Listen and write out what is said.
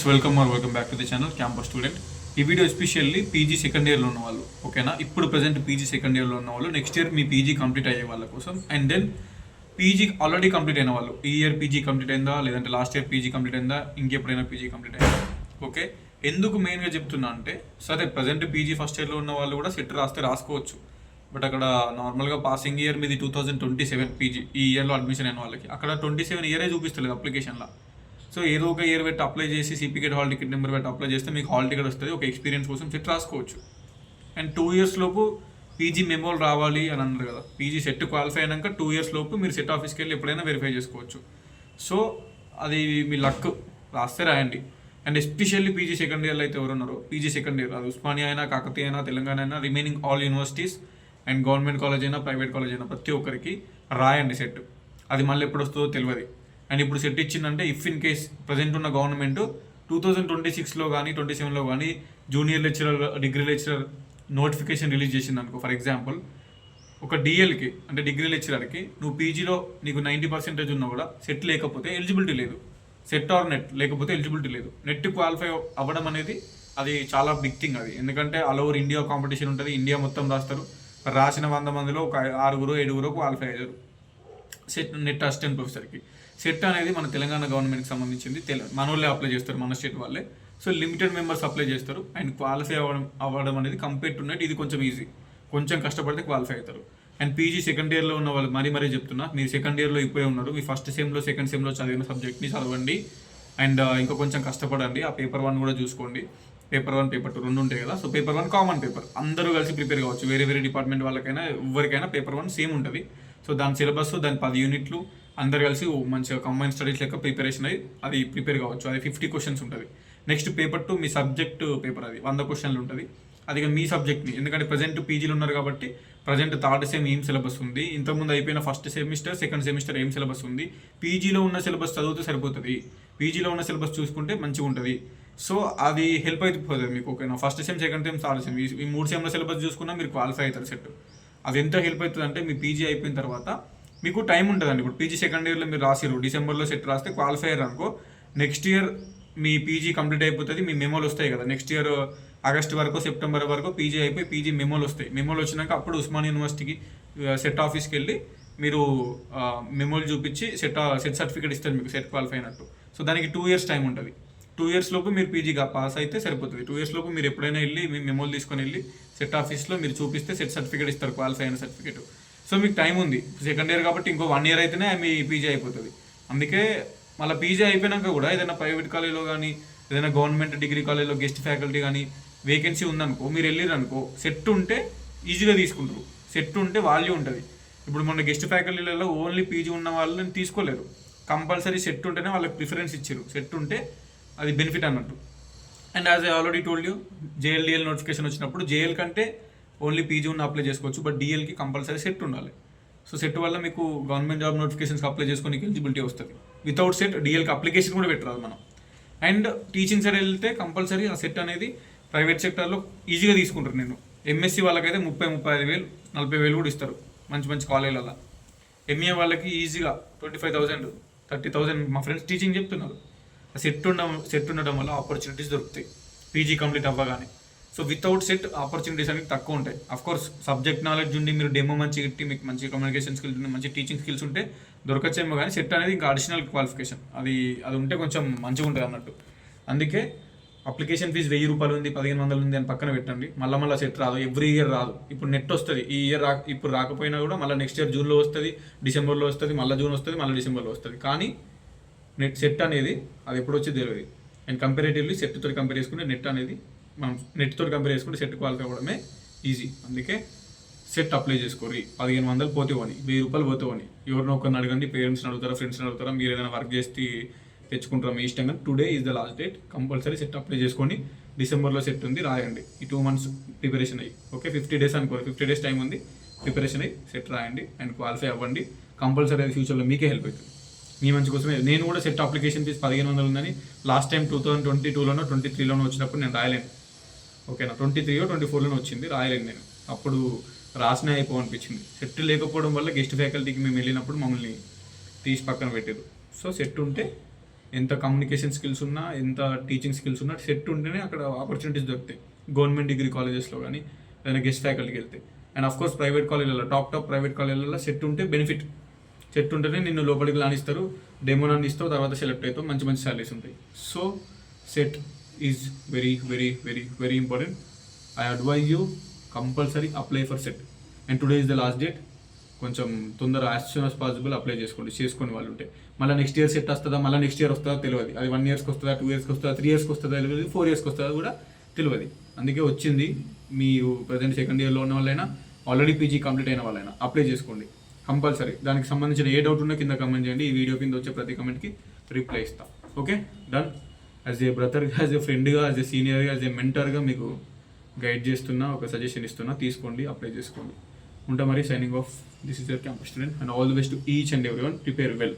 Friends, welcome back to the channel campus student. ఈ video especially PG second ఇయర్లో ఉన్న వాళ్ళు, ఓకేనా? ఇప్పుడు ప్రజెంట్ పీజీ సెకండ్ ఇయర్లో ఉన్న వాళ్ళు, నెక్స్ట్ ఇయర్ మీ పీజీ కంప్లీట్ అయ్యే వాళ్ళ కోసం, and then PG already complete అయిన వాళ్ళు, ఈ ఇయర్ పీజీ కంప్లీట్ అయిందా, లేదంటే లాస్ట్ ఇయర్ పీజీ కంప్లీట్ అయిందా, ఇంకెప్పుడైనా పీజీ కంప్లీట్ అయిందా, ఓకే? ఎందుకు మెయిన్గా చెప్తున్నా అంటే, సరే ప్రజెంట్ పీజీ ఫస్ట్ ఇయర్లో ఉన్న వాళ్ళు కూడా సెట్ రాసుకోవచ్చు. బట్ అక్కడ నార్మల్గా పాసింగ్ ఇయర్ మీది 2027 పీజీ, ఈ ఇయర్లో అడ్మిషన్ అయిన వాళ్ళకి అక్కడ 27 ఇయరే చూపిస్తలేదు అప్లికేషన్లో. సో ఏదో ఒక ఇయర్ పెట్టి అప్లై చేసి సిపికెట్ హాల్ టికెట్ నెంబర్ పెట్టి అప్లై చేస్తే మీకు హాల్ టికెట్ వస్తుంది, ఒక ఎక్స్పీరియన్స్ కోసం సెట్ రాసుకోవచ్చు. అండ్ 2 ఇయర్స్ లోపు పీజీ మెమోలు రావాలి అని అన్నారు కదా, పీజీ సెట్ క్వాలిఫై అయినాక 2 ఇయర్స్ లోపు మీరు సెట్ ఆఫీస్కి వెళ్ళి ఎప్పుడైనా వెరిఫై చేసుకోవచ్చు. సో అది మీ లక్, రాస్తే రాయండి. అండ్ ఎస్పెషల్లీ పీజీ సెకండ్ ఇయర్లో అయితే ఎవరు ఉన్నారో, పీజీ సెకండ్ ఇయర్ అది ఉస్మానియా అయినా, కాకతీయ అయినా, తెలంగాణ అయినా, remaining all universities and government college అయినా, ప్రైవేట్ కాలేజ్ అయినా, ప్రతి ఒక్కరికి రాయండి సెట్. అది మళ్ళీ ఎప్పుడు వస్తుందో తెలియదు. అండ్ ఇప్పుడు సెట్ ఇచ్చిందంటే, ఇఫ్ ఇన్ కేస్ ప్రజెంట్ ఉన్న గవర్నమెంట్ 2026లో కానీ 27లో కానీ junior lecturer, degree lecturer notification release చేసింది అనుకో. ఫర్ ఎగ్జాంపుల్, ఒక డిఎల్కి అంటే డిగ్రీ లెక్చరర్కి నువ్వు పీజీలో నీకు 90% ఉన్నా కూడా సెట్ లేకపోతే ఎలిజిబిలిటీ లేదు. సెట్ ఆర్ నెట్ లేకపోతే ఎలిజిబిలిటీ లేదు. నెట్ క్వాలిఫై అవ్వడం అనేది అది చాలా బిగ్ థింగ్ అది. ఎందుకంటే ఆల్ ఓవర్ ఇండియా కాంపిటీషన్ ఉంటుంది, ఇండియా మొత్తం రాస్తారు. రాసిన 100 మందిలో ఒక 6-7 క్వాలిఫై అయ్యారు సెట్ నెట్ అసిస్టెంట్ ప్రొఫెసర్కి. సెట్ అనేది మన తెలంగాణ గవర్నమెంట్కి సంబంధించింది, మన వాళ్ళే అప్లై చేస్తారు, మన స్టేట్ వాళ్ళే. సో లిమిటెడ్ మెంబర్స్ అప్లై చేస్తారు. అండ్ క్వాలిఫై అవ్వడం అనేది కంపేర్ టు నెట్ ఇది కొంచెం ఈజీ, కొంచెం కష్టపడితే క్వాలిఫై అవుతారు. అండ్ పీజీ సెకండ్ ఇయర్లో ఉన్న వాళ్ళు మరీ చెప్తున్నా, మీరు సెకండ్ ఇయర్లో ఇప్పుడే ఉన్నారు, మీ ఫస్ట్ సెమ్లో సెకండ్ సెమ్లో చదివిన సబ్జెక్ట్ని చదవండి. అండ్ ఇంకా కొంచెం కష్టపడండి. ఆ పేపర్ 1 కూడా చూసుకోండి. పేపర్ 1, పేపర్ 2 రెండు ఉంటాయి కదా. సో పేపర్ 1 కామన్ పేపర్, అందరూ కలిసి ప్రిపేర్ కావచ్చు. వేరే డిపార్ట్మెంట్ వాళ్ళకైనా ఎవరికైనా పేపర్ 1 సేమ్ ఉంటుంది. సో దాని సిలబస్, దాని 10 యూనిట్లు, అందరు కలిసి మంచిగా కంబైన్ స్టడీస్ లెక్క ప్రిపరేషన్ అయ్యి అది ప్రిపేర్ కావచ్చు. అది 50 క్వశ్చన్స్ ఉంటుంది. నెక్స్ట్ పేపర్ 2 మీ సబ్జెక్ట్ పేపర్, అది 100 క్వశ్చన్లు ఉంటుంది. అది మీ సబ్జెక్ట్ని, ఎందుకంటే ప్రజెంట్ పీజీలు ఉన్నారు కాబట్టి ప్రజెంట్ థర్డ్ సెమ్ ఏం సిలబస్ ఉంది, ఇంతకుముందు అయిపోయిన ఫస్ట్ సెమిస్టర్, సెకండ్ సెమిస్టర్ ఏం సిలబస్ ఉంది, పీజీలో ఉన్న సిలబస్ చదివితే సరిపోతుంది. పీజీలో ఉన్న సిలబస్ చూసుకుంటే మంచిగా ఉంటుంది. సో అది హెల్ప్ అయిపోతుంది మీకు, ఓకేనా? First sem, second sem, third sem, ఈ 3 సెమ్ల సిలబస్ చూసుకున్నా మీరు క్వాలిఫై అవుతారు సెట్. అది ఎంత హెల్ప్ అవుతుంది అంటే, మీ పీజీ అయిపోయిన తర్వాత మీకు టైం ఉంటుందండి. ఇప్పుడు పీజీ సెకండ్ ఇయర్లో మీరు రాసిరు, డిసెంబర్లో సెట్ రాస్తే క్వాలిఫై అయ్యారు అనుకో, నెక్స్ట్ ఇయర్ మీ పీజీ కంప్లీట్ అయిపోతుంది, మీ మెమోలు వస్తాయి కదా. నెక్స్ట్ ఇయర్ ఆగస్ట్ వరకు, సెప్టెంబర్ వరకు పీజీ అయిపోయి పీజీ మెమోలు వస్తాయి. మెమోలు వచ్చినాక అప్పుడు ఉస్మానియా యూనివర్సిటీకి సెట్ ఆఫీస్కి వెళ్ళి మీరు మెమోలు చూపించి సెట్ సర్టిఫికేట్ ఇస్తారు మీకు, సెట్ క్వాలిఫై అయినట్టు. సో దానికి 2 ఇయర్స్ టైం ఉంటుంది. 2 ఇయర్స్ లోపు మీరు పీజీగా పాస్ అయితే సరిపోతుంది. 2 ఇయర్స్ లోపు మీరు ఎప్పుడైనా వెళ్ళి మీ మెమోలు తీసుకొని వెళ్ళి సెట్ ఆఫీస్లో మీరు చూపిస్తే సెట్ సర్టిఫికేట్ ఇస్తారు, క్వాలిఫై అయిన సర్టిఫికేట్. సో మీకు టైం ఉంది. సెకండ్ ఇయర్ కాబట్టి ఇంకో 1 ఇయర్ అయితేనే మీ పీజీ అయిపోతుంది. అందుకే మళ్ళీ పీజీ అయిపోయినాక కూడా ఏదైనా ప్రైవేట్ కాలేజ్లో కానీ, ఏదైనా గవర్నమెంట్ డిగ్రీ కాలేజ్లో గెస్ట్ ఫ్యాకల్టీ కానీ వేకెన్సీ ఉందనుకో, మీరు వెళ్ళిరనుకో, సెట్ ఉంటే ఈజీగా తీసుకుంటారు. సెట్ ఉంటే వాల్యూ ఉంటుంది. ఇప్పుడు మొన్న గెస్ట్ ఫ్యాకల్టీలలో ఓన్లీ పీజీ ఉన్న వాళ్ళని తీసుకోలేరు. కంపల్సరీ సెట్ ఉంటేనే వాళ్ళకి ప్రిఫరెన్స్ ఇచ్చారు. సెట్ ఉంటే అది బెనిఫిట్ అన్నట్టు. And as I already told you, JL notification వచ్చినప్పుడు జేఎల్ కంటే ఓన్లీ పీజీ ఉన్న అప్లై చేసుకోవచ్చు, బట్ డిఎల్కి కంపల్సరీ సెట్ ఉండాలి. సో సెట్ వల్ల మీకు గవర్నమెంట్ జాబ్ నోటిఫికేషన్స్కి అప్లై చేసుకోనికి ఎలిజిబిలిటీ వస్తుంది. వితౌట్ సెట్ డిఎల్కి అప్లికేషన్ కూడా పెట్టరాదు మనం. అండ్ టీచింగ్ సైడ్ వెళ్తే కంపల్సరీ ఆ సెట్ అనేది ప్రైవేట్ సెక్టర్లో ఈజీగా తీసుకుంటారు. నేను ఎంఎస్సీ వాళ్ళకైతే 30-35 వేలు, 40 వేలు కూడా ఇస్తారు మంచి కాలేజీలలో. ఎంఏ వాళ్ళకి ఈజీగా 25,000, 30,000 మా ఫ్రెండ్స్ టీచింగ్ చెప్తున్నారు. సెట్ ఉండడం వల్ల ఆపర్చునిటీస్ దొరుకుతాయి పీజీ కంప్లీట్ అవ్వగానే. సో వితౌట్ సెట్ ఆపర్చునిటీస్ అనేది తక్కువ ఉంటాయి. అఫ్కోర్స్ సబ్జెక్ట్ నాలెడ్జ్ ఉండి మీరు డెమో మంచిగా ఇట్టి, మీకు మంచి కమ్యూనికేషన్ స్కిల్స్ ఉండి, మంచి టీచింగ్ స్కిల్స్ ఉంటే దొరకచ్చేమో. కానీ సెట్ అనేది ఇంకా అడిషనల్ క్వాలిఫికేషన్, అది ఉంటే కొంచెం మంచిగా ఉంటుంది అన్నట్టు. అందుకే అప్లికేషన్ ఫీజు 1000 రూపాయలు ఉంది, 1500 ఉంది అని పక్కన పెట్టండి. మళ్ళీ సెట్ రాదు, ఎవ్రీ ఇయర్ రాదు. ఇప్పుడు నెట్ వస్తుంది, ఈ ఇయర్ ఇప్పుడు రాకపోయినా కూడా మళ్ళీ నెక్స్ట్ ఇయర్ జూన్లో వస్తుంది, డిసెంబర్లో వస్తుంది, మళ్ళీ జూన్ వస్తుంది, మళ్ళీ డిసెంబర్లో వస్తుంది. కానీ నెట్ సెట్ అనేది అది ఎప్పుడు వచ్చి తెలియదు. అండ్ కంపారేటివ్లీ సెట్తో కంపేర్ చేసుకుంటే నెట్ అనేది మనం నెట్తో కంపేర్ చేసుకుంటే సెట్ క్వాలిఫై అవ్వడమే ఈజీ. అందుకే సెట్ అప్లై చేసుకోరి. 1500 పోతేవని, 1000 రూపాయలు పోతేవని, ఎవరినో ఒకరిని అడగండి, పేరెంట్స్ని అడుగుతారా, ఫ్రెండ్స్ని అడుగుతారా, మీరు ఏదైనా వర్క్ చేసి తెచ్చుకుంటారా మీ ఇష్టంగా. Today is the last date. Compulsory CET apply చేసుకోండి. డిసెంబర్లో సెట్ ఉంది, రాయండి. ఈ 2 months ప్రిపరేషన్ అయ్యి, ఓకే 50 days అనుకోండి, 50 days టైం ఉంది, ప్రిపరేషన్ అయ్యి సెట్ రాయండి అండ్ క్వాలిఫై అవ్వండి. కంపల్సరీ అది ఫ్యూచర్లో మీకే హెల్ప్ అవుతుంది, మీ మంచి కోసమే. నేను కూడా సెట్ అప్లికేషన్ ఫీజు 1500 ఉందని లాస్ట్ టైం 2022లోనో 2023లోనో వచ్చినప్పుడు నేను రాయలేను, ఓకేనా? 23 or 24లోనో వచ్చింది, రాయలేను నేను. అప్పుడు రాసినా అయిపోవనిపించింది. సెట్ లేకపోవడం వల్ల గెస్ట్ ఫ్యాకల్టీకి మేము వెళ్ళినప్పుడు మమ్మల్ని తీసి పక్కన పెట్టారు. సో సెట్ ఉంటే ఎంత కమ్యూనికేషన్ స్కిల్స్ ఉన్నా, ఎంత టీచింగ్ స్కిల్స్ ఉన్నా సెట్ ఉంటేనే అక్కడ ఆపర్చునిటీస్ దొరుకుతాయి. గవర్నమెంట్ డిగ్రీ కాలేజెస్లో కానీ ఏదైనా గెస్ట్ ఫ్యాకల్టీకి వెళ్తే. అండ్ ఆఫ్ కోర్స్ ప్రైవేట్ కాలేజీలలో టాప్ ప్రైవేట్ కాలేజీలలో సెట్ ఉంటే బెనిఫిట్. సెట్ ఉంటేనే నిన్ను లోపలికి లానిస్తారు, డెమోన్ ఇస్తావు, తర్వాత సెలెక్ట్ అవుతావు, మంచి మంచి సాలరీస్ ఉంటాయి. So SET is very very very very important. I advise you compulsory apply for SET. And today is the last date. కొంచెం తొందర as soon as possible apply చేసుకొని వాళ్ళు ఉంటే మళ్ళీ నెక్స్ట్ ఇయర్ సెట్ వస్తుందా, మళ్ళీ నెక్స్ట్ ఇయర్ వస్తుందా తెలియదు. అది 1 yearకి వస్తుందా, 2 yearsకి వస్తుందా, 3 yearsకి వస్తుందా తెలియదు, 4 yearsకి వస్తుందా కూడా తెలియదు. అందుకే వచ్చింది. మీరు ప్రజెంట్ సెకండ్ ఇయర్లో ఉన్న వాళ్ళైనా, ఆల్రెడీ పీజీ కంప్లీట్ అయిన వాళ్ళైనా అప్లై చేసుకోండి కంపల్సరీ. దానికి సంబంధించిన ఏ డౌట్ ఉన్నా కింద కమెంట్ చేయండి. ఈ వీడియో కింద వచ్చే ప్రతి కమెంట్కి రిప్లై ఇస్తాం. Okay, done. యాజ్ ఏ బ్రదర్గా, యాజ్ ఏ ఫ్రెండ్గా, యాజ్ ఏ సీనియర్గా, యాజ్ ఏ మెంటర్గా మీకు గైడ్ చేస్తున్నా, ఒక సజెషన్ ఇస్తున్నా, తీసుకోండి, అప్లై చేసుకోండి. ఉంటా మరి. Signing off. This is your campus student and all the best to each and everyone. Prepare well.